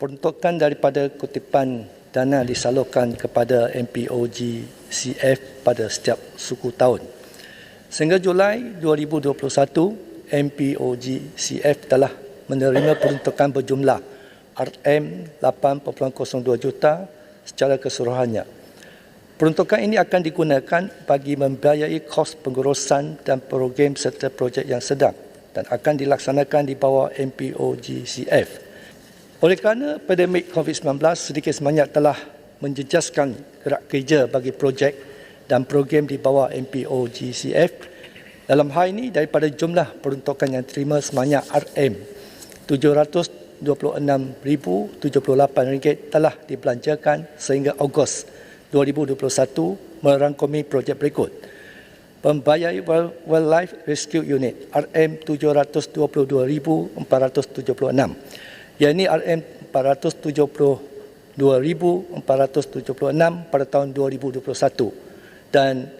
peruntukan daripada kutipan dana disalurkan kepada MPOGCF pada setiap suku tahun. Sehingga Julai 2021, MPOGCF telah menerima peruntukan berjumlah RM8.02 juta secara keseluruhannya. Peruntukan ini akan digunakan bagi membiayai kos pengurusan dan program serta projek yang sedang dan akan dilaksanakan di bawah MPOGCF. Oleh kerana pandemik COVID-19 sedikit sebanyak telah menjejaskan gerak kerja bagi projek dan program di bawah MPOGCF, dalam hal ini daripada jumlah peruntukan yang terima sebanyak RM726,078 telah dibelanjakan sehingga Ogos 2021 merangkumi projek berikut. Pembayar Wildlife Rescue Unit RM722,476, yakni RM472,476 pada tahun 2021 dan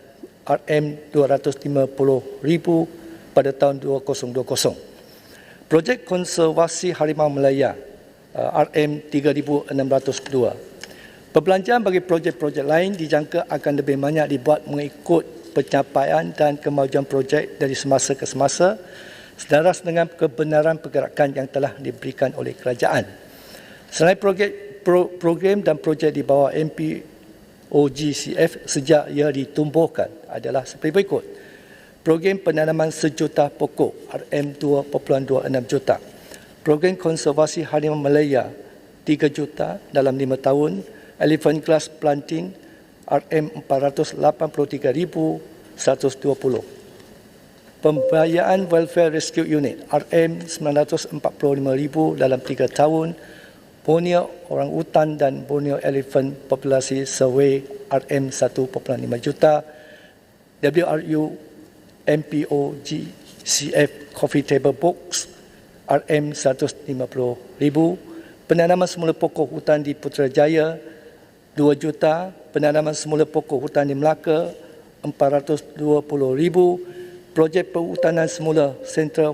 RM250,000 pada tahun 2020. Projek konservasi harimau Malaya RM3,602. Perbelanjaan bagi projek-projek lain dijangka akan lebih banyak dibuat mengikut pencapaian dan kemajuan projek dari semasa ke semasa selaras dengan kebenaran pergerakan yang telah diberikan oleh kerajaan. Selain program dan projek di bawah MPOGCF sejak ia ditumbuhkan adalah seperti berikut. Program penanaman sejuta pokok RM2.26 juta. Program konservasi harimau Malaya 3 juta dalam 5 tahun. Elephant Grass Planting RM483,120. Pembiayaan Welfare Rescue Unit RM945,000 dalam 3 tahun. Borneo orang utan dan Borneo Elephant Populasi Survey RM1.5 juta. WRU MPOGCF Coffee Table Box RM150,000. Penanaman semula pokok hutan di Putrajaya 2 juta. Penanaman semula pokok hutan di Melaka 420,000. Projek perhutanan semula Central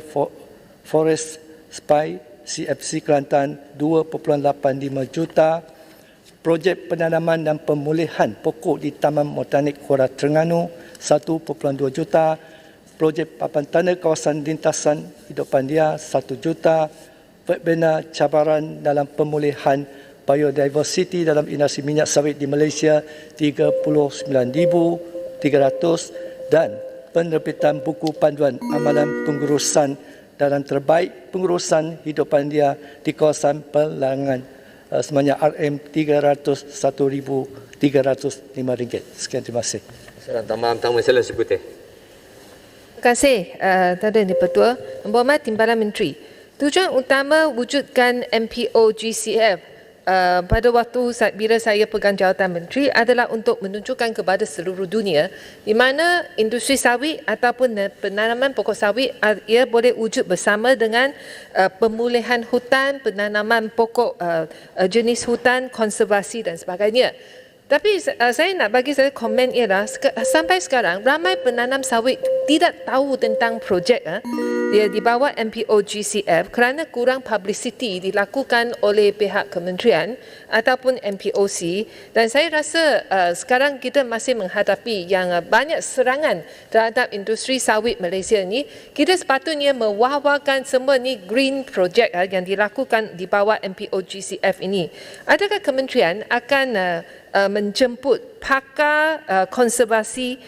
Forest Spy CFC Kelantan 2.85 juta. Projek penanaman dan pemulihan pokok di Taman Botanik Kuala Terengganu 1.2 juta. Projek papan tanah kawasan lintasan hidupan dia 1 juta. Verbena cabaran dalam pemulihan biodiversity dalam industri minyak sawit di Malaysia 39,300 dan penerbitan buku panduan amalan pengurusan dalam terbaik pengurusan hidupan dia di kawasan Pelangan sebanyak RM301,305. Sekian, terima kasih. Soalan tambahan Tang Masalah Sebutir. Terima kasih Tuan Di-Pertua. Yang Berhormat Timbalan Menteri, tujuan utama wujudkan MPOGCF pada waktu bila saya pegang jawatan menteri adalah untuk menunjukkan kepada seluruh dunia di mana industri sawit ataupun penanaman pokok sawit ia boleh wujud bersama dengan pemulihan hutan, penanaman pokok jenis hutan, konservasi dan sebagainya. Tapi saya nak bagi saya komen ialah sampai sekarang ramai penanam sawit tidak tahu tentang projek dia di bawah MPOGCF kerana kurang publicity dilakukan oleh pihak kementerian ataupun MPOC, dan saya rasa sekarang kita masih menghadapi yang banyak serangan terhadap industri sawit Malaysia ni. Kita sepatutnya mewah-wahkan semua ni green project yang dilakukan di bawah MPOGCF ini. Adakah kementerian akan menjemput pakar konservasi,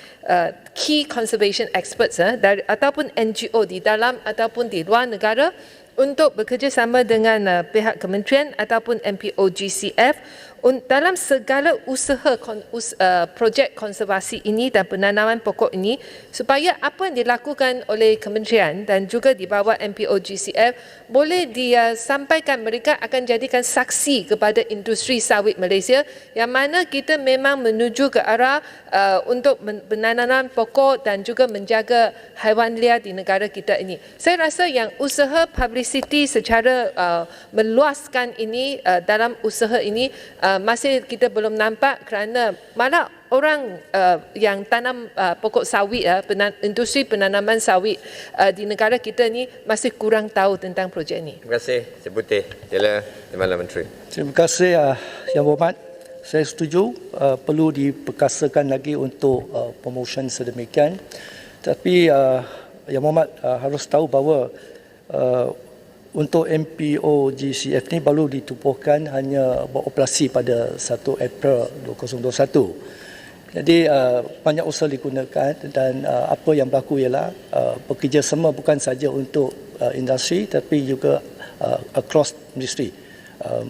key conservation experts ataupun NGO di dalam ataupun di luar negara untuk bekerjasama dengan pihak kementerian ataupun MPOGCF dalam segala usaha projek konservasi ini dan penanaman pokok ini, supaya apa yang dilakukan oleh kementerian dan juga di bawah MPOGCF boleh disampaikan, mereka akan jadikan saksi kepada industri sawit Malaysia yang mana kita memang menuju ke arah untuk penanaman pokok dan juga menjaga haiwan liar di negara kita ini. Saya rasa yang usaha publicity secara meluaskan ini dalam usaha ini masih kita belum nampak kerana malah orang yang tanam pokok sawit, industri penanaman sawit di negara kita ni masih kurang tahu tentang projek ni. Terima kasih, Encik Putih. Sila Timbalan Menteri. Terima kasih Yang Berhormat. Saya setuju perlu diperkasakan lagi untuk promotion sedemikian. Tapi Yang Berhormat harus tahu bahawa untuk MPO GCF ni baru ditubuhkan hanya beroperasi pada 1 April 2021. Jadi banyak usaha digunakan dan apa yang berlaku ialah bekerjasama bukan saja untuk industri tapi juga across industri.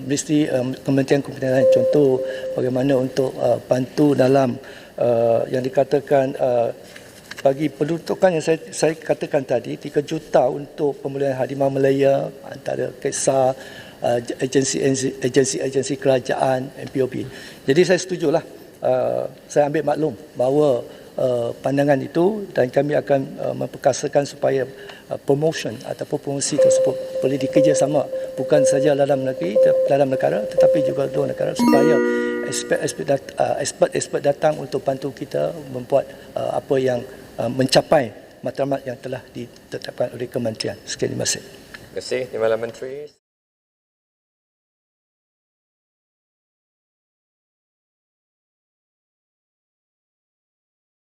Mesti kementerian-kementerian lain, contoh bagaimana untuk bantu dalam yang dikatakan bagi peruntukan yang saya katakan tadi, 3 juta untuk pemulihan Hadimah Malaya antara KESA, agensi kerajaan, MPOB. Jadi saya setujulah, saya ambil maklum bahawa pandangan itu dan kami akan memperkasakan supaya promotion ataupun promosi tersebut boleh dikerjasama bukan saja dalam negeri, dalam negara tetapi juga luar negara supaya expert datang untuk bantu kita membuat apa yang mencapai matlamat yang telah ditetapkan oleh kementerian. Sekian, terima kasih. Terima kasih, Timbalan Menteri.